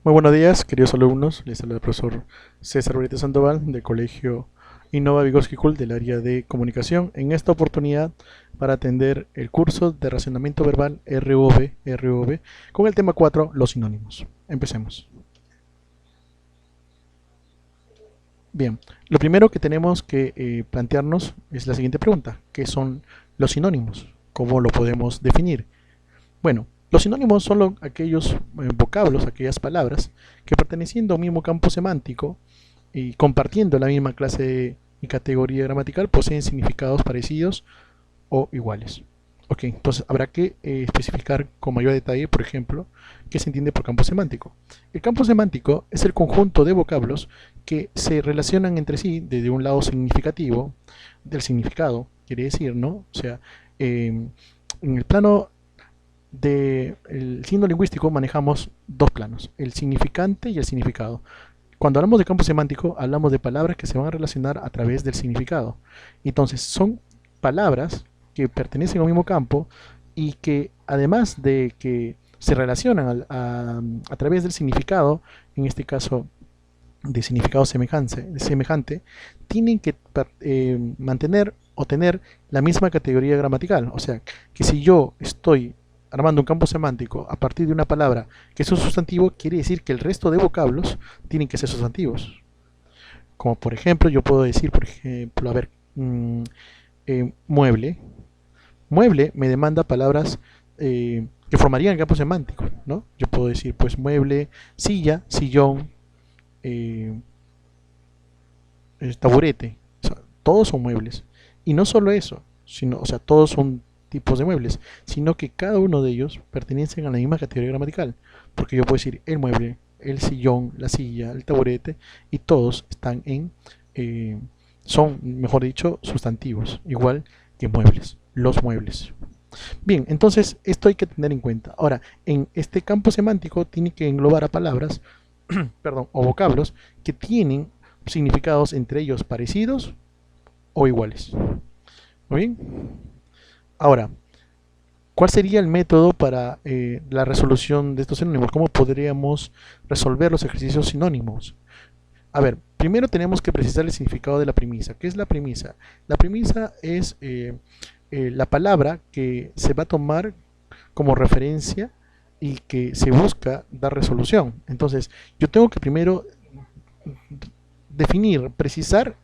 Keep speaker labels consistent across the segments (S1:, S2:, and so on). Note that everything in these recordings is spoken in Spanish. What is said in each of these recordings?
S1: Muy buenos días, queridos alumnos. Les saluda el profesor César Brito Sandoval del Colegio Innova Vygotsky School del área de comunicación. En esta oportunidad, para atender el curso de razonamiento verbal RV, con el tema 4, los sinónimos. Empecemos. Bien, lo primero que tenemos que plantearnos es la siguiente pregunta: ¿qué son los sinónimos? ¿Cómo lo podemos definir? Bueno, los sinónimos son aquellos vocablos, aquellas palabras que perteneciendo a un mismo campo semántico y compartiendo la misma clase y categoría gramatical poseen significados parecidos o iguales. Ok, entonces habrá que especificar con mayor detalle, por ejemplo, qué se entiende por campo semántico. El campo semántico es el conjunto de vocablos que se relacionan entre sí desde un lado significativo, del significado, quiere decir, ¿no? O sea, en el plano del signo lingüístico manejamos dos planos, el significante y el significado. Cuando hablamos de campo semántico, hablamos de palabras que se van a relacionar a través del significado. Entonces, son palabras que pertenecen al mismo campo y que además de que se relacionan a través del significado, en este caso de significado semejante, tienen que mantener o tener la misma categoría gramatical. O sea, que si yo estoy armando un campo semántico a partir de una palabra que es un sustantivo, quiere decir que el resto de vocablos tienen que ser sustantivos. Como por ejemplo, yo puedo decir, por ejemplo, a ver, mueble. Mueble me demanda palabras que formarían el campo semántico, ¿no? Yo puedo decir, pues, mueble, silla, sillón, eh, taburete. O sea, todos son muebles. Y no solo eso, sino, o sea, todos son tipos de muebles, sino que cada uno de ellos pertenecen a la misma categoría gramatical. Porque yo puedo decir el mueble, el sillón, la silla, el taburete, y todos están son, mejor dicho, sustantivos, igual que muebles, los muebles. Bien, entonces esto hay que tener en cuenta. Ahora, en este campo semántico tiene que englobar a palabras, perdón, o vocablos que tienen significados entre ellos parecidos o iguales. ¿Muy bien? Ahora, ¿cuál sería el método para la resolución de estos sinónimos? ¿Cómo podríamos resolver los ejercicios sinónimos? A ver, primero tenemos que precisar el significado de la premisa. ¿Qué es la premisa? La premisa es la palabra que se va a tomar como referencia y que se busca dar resolución. Entonces, yo tengo que primero definir, precisar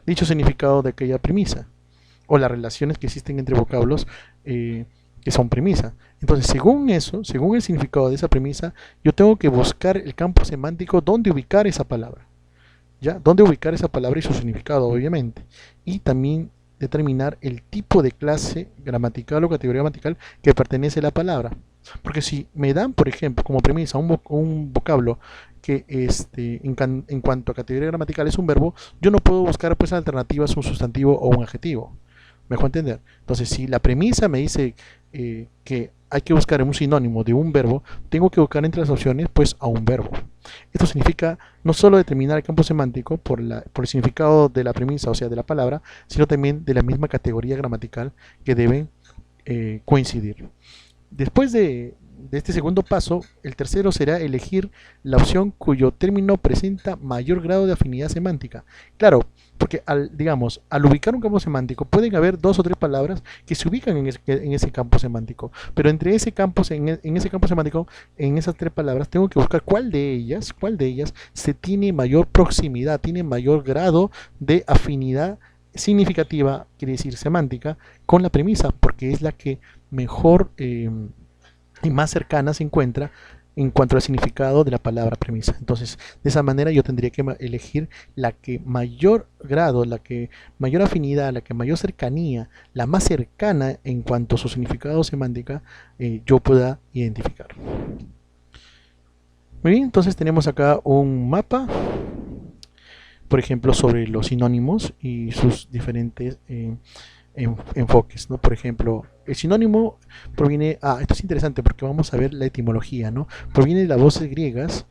S1: dicho significado de aquella premisa o las relaciones que existen entre vocablos que son premisa. Entonces, según eso, según el significado de esa premisa, yo tengo que buscar el campo semántico donde ubicar esa palabra. ¿Ya? Dónde ubicar esa palabra y su significado, obviamente. Y también determinar el tipo de clase gramatical o categoría gramatical que pertenece a la palabra. Porque si me dan, por ejemplo, como premisa un vocablo que en cuanto a categoría gramatical es un verbo, yo no puedo buscar pues alternativas un sustantivo o un adjetivo. ¿Me dejo entender? Entonces, si la premisa me dice que hay que buscar un sinónimo de un verbo, tengo que buscar entre las opciones pues a un verbo. Esto significa no solo determinar el campo semántico por el significado de la premisa, o sea, de la palabra, sino también de la misma categoría gramatical que deben coincidir. Después de este segundo paso, el tercero será elegir la opción cuyo término presenta mayor grado de afinidad semántica. Claro, porque digamos, al ubicar un campo semántico pueden haber dos o tres palabras que se ubican en ese campo semántico, pero entre en ese campo semántico, en esas tres palabras, tengo que buscar cuál de ellas se tiene mayor proximidad, tiene mayor grado de afinidad significativa, quiere decir semántica, con la premisa, porque es la que mejor y más cercana se encuentra en cuanto al significado de la palabra premisa. Entonces, de esa manera yo tendría que elegir la que mayor grado, la que mayor afinidad, la que mayor cercanía, la más cercana en cuanto a su significado semántica, yo pueda identificar. Muy bien, entonces tenemos acá un mapa, por ejemplo, sobre los sinónimos y sus diferentes enfoques, ¿no? Por ejemplo, el sinónimo proviene, esto es interesante porque vamos a ver la etimología, ¿no? Proviene de las voces griegas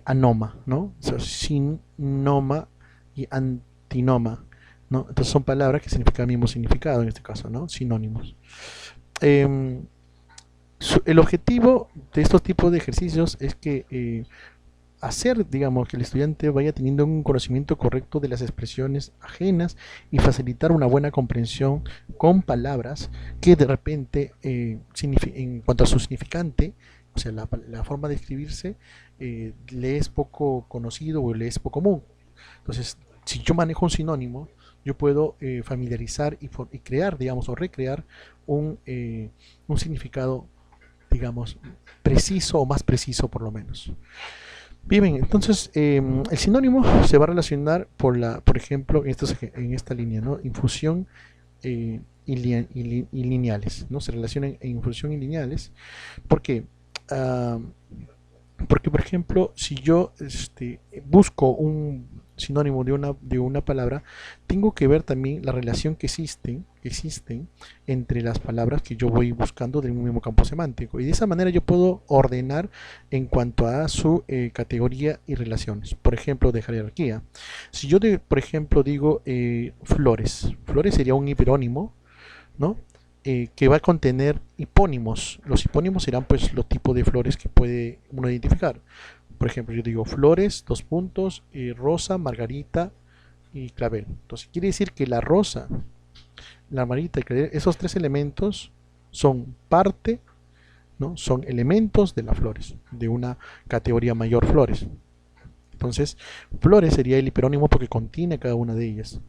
S1: anoma, ¿no? O sea, sinoma y antinoma, ¿no? Entonces son palabras que significan el mismo significado en este caso, ¿no? Sinónimos. Eh, El objetivo de estos tipos de ejercicios es que hacer, digamos, que el estudiante vaya teniendo un conocimiento correcto de las expresiones ajenas y facilitar una buena comprensión con palabras que de repente, en cuanto a su significante, o sea, la forma de escribirse, le es poco conocido o le es poco común. Entonces, si yo manejo un sinónimo, yo puedo familiarizar y crear, digamos, o recrear un significado, digamos, preciso o más preciso por lo menos. Bien, entonces el sinónimo se va a relacionar por ejemplo, en esta línea, ¿no? Infusión y lineales, ¿no? Se relacionan en infusión y lineales. ¿Por qué? Ah, porque, por ejemplo, si yo busco un sinónimo de una palabra, tengo que ver también la relación que existen entre las palabras que yo voy buscando del mismo campo semántico. Y de esa manera yo puedo ordenar en cuanto a su categoría y relaciones. Por ejemplo, de jerarquía. Si yo, por ejemplo, digo flores, flores sería un hiperónimo, ¿no? Que va a contener hipónimos. Los hipónimos serán pues los tipos de flores que puede uno identificar. Por ejemplo, yo digo flores, dos puntos, rosa, margarita y clavel. Entonces quiere decir que la rosa, la margarita y clavel, esos tres elementos son parte, ¿no? Son elementos de las flores, de una categoría mayor flores. Entonces, flores sería el hiperónimo porque contiene cada una de ellas,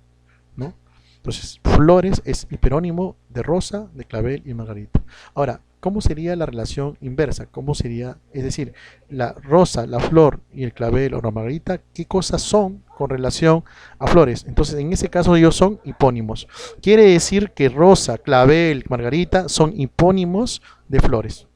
S1: ¿no? Entonces, flores es hiperónimo de rosa, de clavel y margarita. Ahora, ¿cómo sería la relación inversa? ¿Cómo sería? Es decir, la rosa, la flor y el clavel o la margarita, ¿qué cosas son con relación a flores? Entonces, en ese caso ellos son hipónimos. Quiere decir que rosa, clavel, margarita son hipónimos de flores.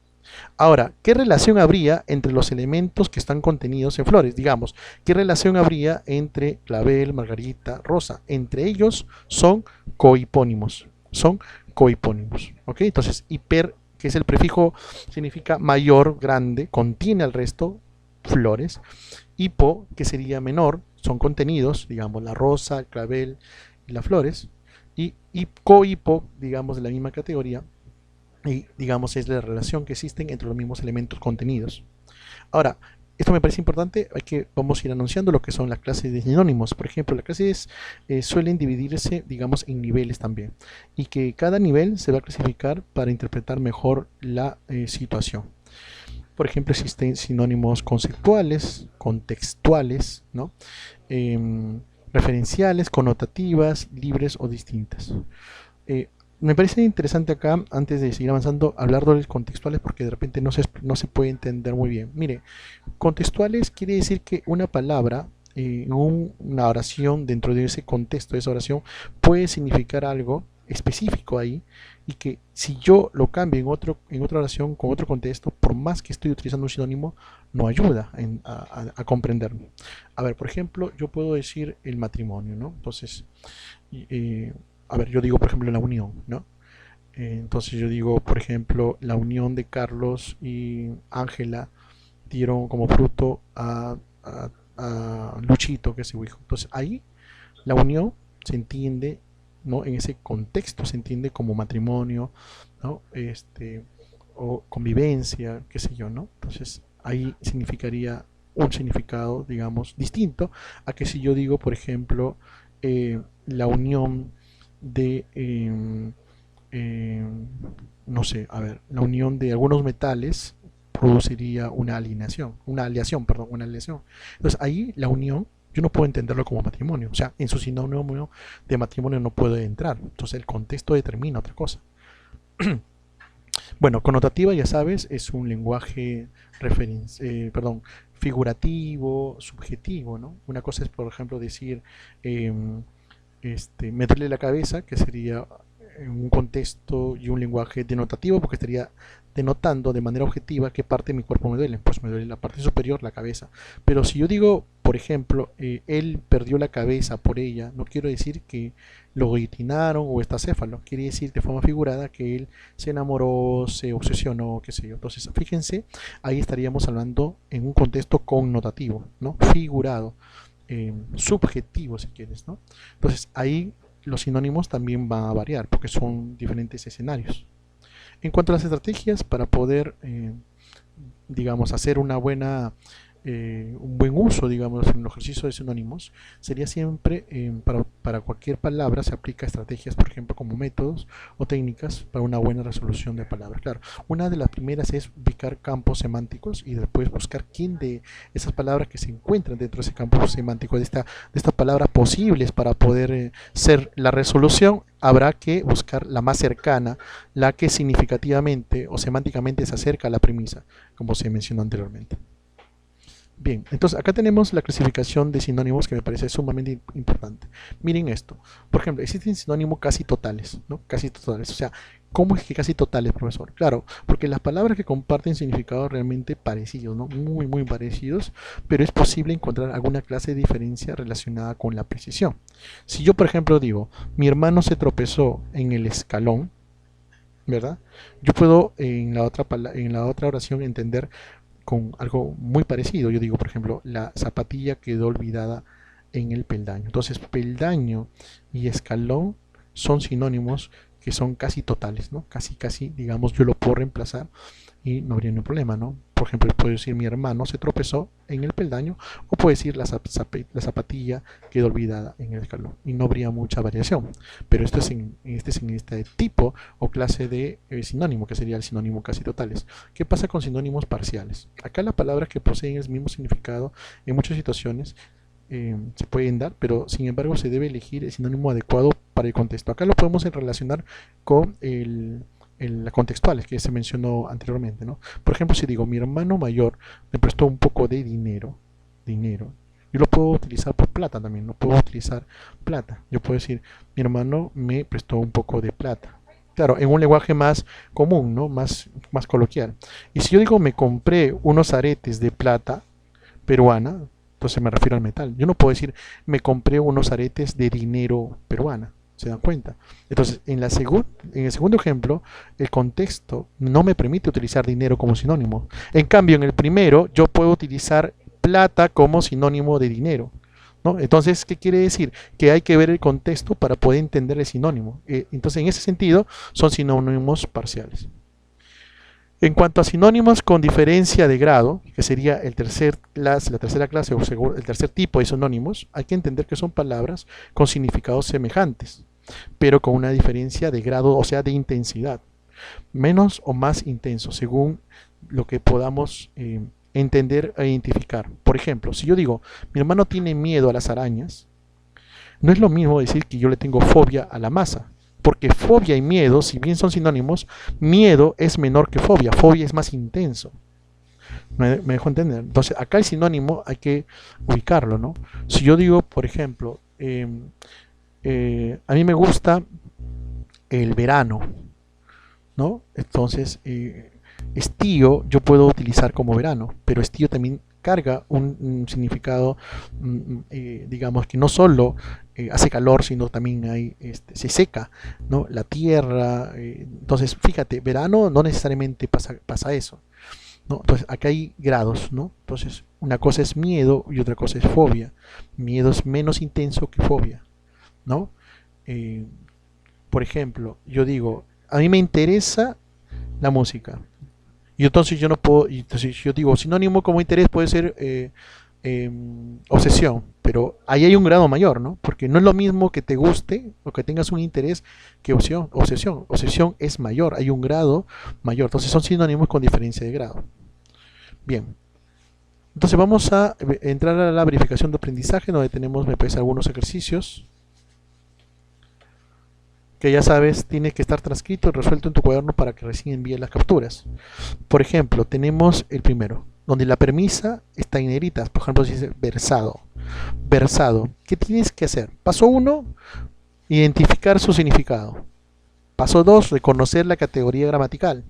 S1: Ahora, ¿qué relación habría entre los elementos que están contenidos en flores? Digamos, ¿qué relación habría entre clavel, margarita, rosa? Entre ellos son cohipónimos. Son cohipónimos. ¿Ok? Entonces, hiper, que es el prefijo, significa mayor, grande, contiene al resto, flores. Hipo, que sería menor, son contenidos, digamos, la rosa, el clavel y las flores. Y cohipo, digamos, de la misma categoría, y digamos es la relación que existen entre los mismos elementos contenidos. Ahora, esto me parece importante, vamos a ir anunciando lo que son las clases de sinónimos. Por ejemplo, las clases suelen dividirse, digamos, en niveles también, y que cada nivel se va a clasificar para interpretar mejor la situación. Por ejemplo, existen sinónimos conceptuales, contextuales, ¿no? Referenciales, connotativas, libres o distintas. Me parece interesante acá, antes de seguir avanzando, hablar de los contextuales porque de repente no se puede entender muy bien. Mire, contextuales quiere decir que una palabra, una oración, dentro de ese contexto de esa oración, puede significar algo específico ahí y que si yo lo cambio en otra oración con otro contexto, por más que estoy utilizando un sinónimo, no ayuda a comprenderlo. A ver, por ejemplo, yo puedo decir el matrimonio, ¿no? Entonces, a ver, yo digo, por ejemplo, la unión, ¿no? Entonces yo digo, por ejemplo, la unión de Carlos y Ángela dieron como fruto a Luchito, que es su hijo. Entonces ahí la unión se entiende, ¿no? En ese contexto se entiende como matrimonio, ¿no? O convivencia, qué sé yo, ¿no? Entonces ahí significaría un significado, digamos, distinto a que si yo digo, por ejemplo, la unión de, eh, no sé, a ver, la unión de algunos metales produciría una aleación, perdón, una aleación. Entonces ahí la unión, yo no puedo entenderlo como matrimonio, o sea, en su sinónimo de matrimonio no puede entrar, entonces el contexto determina otra cosa. Bueno, connotativa, ya sabes, es un lenguaje figurativo, subjetivo, ¿no? Una cosa es, por ejemplo, decir me duele la cabeza, que sería en un contexto y un lenguaje denotativo, porque estaría denotando de manera objetiva qué parte de mi cuerpo me duele. Pues me duele la parte superior, la cabeza. Pero si yo digo, por ejemplo, él perdió la cabeza por ella, no quiero decir que lo guillotinaron o está céfalo. Quiere decir de forma figurada que él se enamoró, se obsesionó, qué sé yo. Entonces, fíjense, ahí estaríamos hablando en un contexto connotativo, ¿no? Figurado, subjetivo si quieres, ¿no? Entonces ahí los sinónimos también van a variar porque son diferentes escenarios. En cuanto a las estrategias para poder, digamos, hacer un buen uso, digamos, en el ejercicio de sinónimos, sería siempre, para cualquier palabra se aplica estrategias, por ejemplo, como métodos o técnicas para una buena resolución de palabras. Claro, una de las primeras es ubicar campos semánticos y después buscar quién de esas palabras que se encuentran dentro de ese campo semántico, de estas palabras posibles para poder ser la resolución. Habrá que buscar la más cercana, la que significativamente o semánticamente se acerca a la premisa, como se mencionó anteriormente. Bien, entonces acá tenemos la clasificación de sinónimos que me parece sumamente importante. Miren esto. Por ejemplo, existen sinónimos casi totales, ¿no? Casi totales. O sea, ¿cómo es que casi totales, profesor? Claro, porque las palabras que comparten significados realmente parecidos, ¿no? Muy, muy parecidos, pero es posible encontrar alguna clase de diferencia relacionada con la precisión. Si yo, por ejemplo, digo, mi hermano se tropezó en el escalón, ¿verdad? Yo puedo en la otra oración entender con algo muy parecido. Yo digo, por ejemplo, la zapatilla quedó olvidada en el peldaño. Entonces, peldaño y escalón son sinónimos que son casi totales, ¿no? Casi, digamos, yo lo puedo reemplazar y no habría ningún problema, ¿no? Por ejemplo, puedo decir mi hermano se tropezó en el peldaño, o puedo decir la zapatilla quedó olvidada en el escalón, y no habría mucha variación. Pero esto es en este tipo o clase de sinónimo, que sería el sinónimo casi totales. ¿Qué pasa con sinónimos parciales? Acá las palabras que poseen el mismo significado en muchas situaciones se pueden dar, pero sin embargo se debe elegir el sinónimo adecuado para el contexto. Acá lo podemos relacionar con la contextuales que se mencionó anteriormente, ¿no? Por ejemplo, si digo mi hermano mayor me prestó un poco de dinero, yo lo puedo utilizar por plata también, no puedo utilizar plata. Yo puedo decir mi hermano me prestó un poco de plata. Claro, en un lenguaje más común, ¿no? Más coloquial. Y si yo digo me compré unos aretes de plata peruana, entonces me refiero al metal. Yo no puedo decir me compré unos aretes de dinero peruana. ¿Se dan cuenta? Entonces, en el segundo ejemplo, el contexto no me permite utilizar dinero como sinónimo. En cambio, en el primero, yo puedo utilizar plata como sinónimo de dinero, ¿no? Entonces, ¿qué quiere decir? Que hay que ver el contexto para poder entender el sinónimo. Entonces, en ese sentido, son sinónimos parciales. En cuanto a sinónimos con diferencia de grado, que sería la tercera clase o el tercer tipo de sinónimos, hay que entender que son palabras con significados semejantes, pero con una diferencia de grado, o sea, de intensidad, menos o más intenso, según lo que podamos entender e identificar. Por ejemplo, si yo digo, mi hermano tiene miedo a las arañas, no es lo mismo decir que yo le tengo fobia a la masa, porque fobia y miedo, si bien son sinónimos, miedo es menor que fobia es más intenso. ¿Me dejo entender? Entonces, acá el sinónimo hay que ubicarlo, ¿no? Si yo digo, por ejemplo, a mí me gusta el verano, ¿no? Entonces, estío yo puedo utilizar como verano, pero estío también carga un significado, digamos, que no solo hace calor, sino también se seca, ¿no? La tierra. Entonces, fíjate, verano no necesariamente pasa eso, ¿no? Entonces, acá hay grados, ¿no? Entonces, una cosa es miedo y otra cosa es fobia. Miedo es menos intenso que fobia, ¿no? Eh, por ejemplo, yo digo, a mí me interesa la música. Y entonces yo no puedo, y entonces yo digo, sinónimo como interés puede ser obsesión, pero ahí hay un grado mayor, ¿no? Porque no es lo mismo que te guste o que tengas un interés que obsesión. Obsesión es mayor, hay un grado mayor. Entonces son sinónimos con diferencia de grado. Bien, entonces vamos a entrar a la verificación de aprendizaje, donde tenemos, me parece, algunos ejercicios que ya sabes, tiene que estar transcrito y resuelto en tu cuaderno para que recién envíes las capturas. Por ejemplo, tenemos el primero, donde la premisa está en negritas. Por ejemplo, si dice versado. Versado. ¿Qué tienes que hacer? Paso 1, identificar su significado. Paso 2, reconocer la categoría gramatical.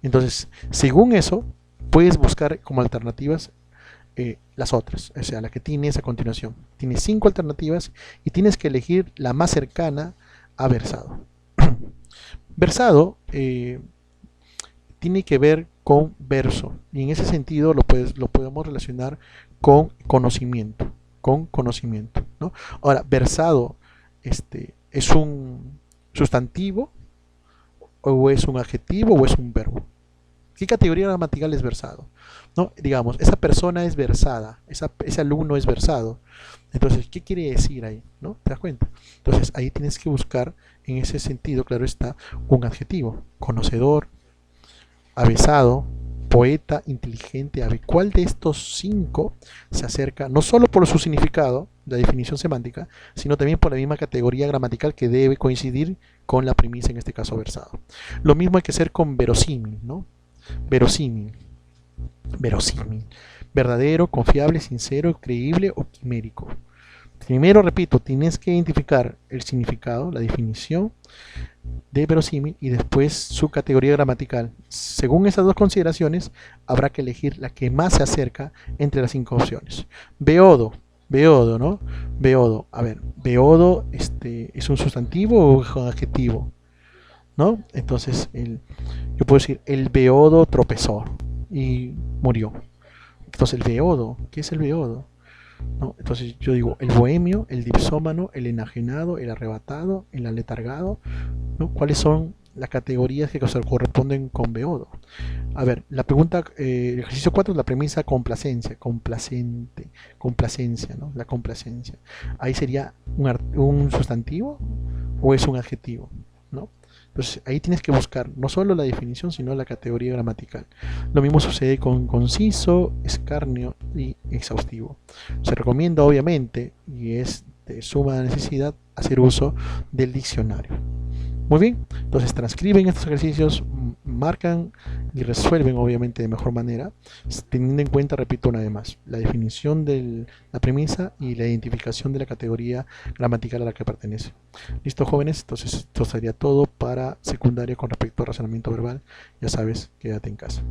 S1: Entonces, según eso, puedes buscar como alternativas las otras, o sea, la que tienes a continuación. Tienes 5 alternativas y tienes que elegir la más cercana a versado. Versado tiene que ver con verso, y en ese sentido lo podemos relacionar con conocimiento, ¿no? Ahora, versado es un sustantivo o es un adjetivo o es un verbo. ¿Qué categoría gramatical es versado? ¿No? Digamos, esa persona es versada, ese alumno es versado. Entonces, ¿qué quiere decir ahí? ¿No? ¿Te das cuenta? Entonces, ahí tienes que buscar, en ese sentido, claro está, un adjetivo. Conocedor, avesado, poeta, inteligente, ave. ¿Cuál de estos 5 se acerca, no solo por su significado, la definición semántica, sino también por la misma categoría gramatical que debe coincidir con la premisa, en este caso versado? Lo mismo hay que hacer con verosímil, ¿no? Verosímil, verosímil, verdadero, confiable, sincero, creíble o quimérico. Primero, repito, tienes que identificar el significado, la definición de verosímil y después su categoría gramatical. Según esas dos consideraciones, habrá que elegir la que más se acerca entre las 5 opciones. Beodo, beodo, ¿no? Beodo, a ver, beodo ¿es un sustantivo o es un adjetivo? ¿No? Entonces, yo puedo decir, el beodo tropezó y murió. Entonces, el beodo, ¿qué es el beodo? ¿No? Entonces yo digo, el bohemio, el dipsómano, el enajenado, el arrebatado, el aletargado, ¿no? ¿Cuáles son las categorías que corresponden con beodo? A ver, la pregunta, el ejercicio 4 es la premisa complacencia, complacente, complacencia, ¿no? La complacencia. Ahí sería un sustantivo o es un adjetivo, ¿no? Entonces ahí tienes que buscar no solo la definición, sino la categoría gramatical. Lo mismo sucede con conciso, escarnio y exhaustivo. Se recomienda obviamente, y es de suma necesidad, hacer uso del diccionario. Muy bien, entonces transcriben estos ejercicios, marcan y resuelven obviamente de mejor manera, teniendo en cuenta, repito una vez más, la definición de la premisa y la identificación de la categoría gramatical a la que pertenece. Listo, jóvenes, entonces esto sería todo para secundaria con respecto al razonamiento verbal. Ya sabes, quédate en casa.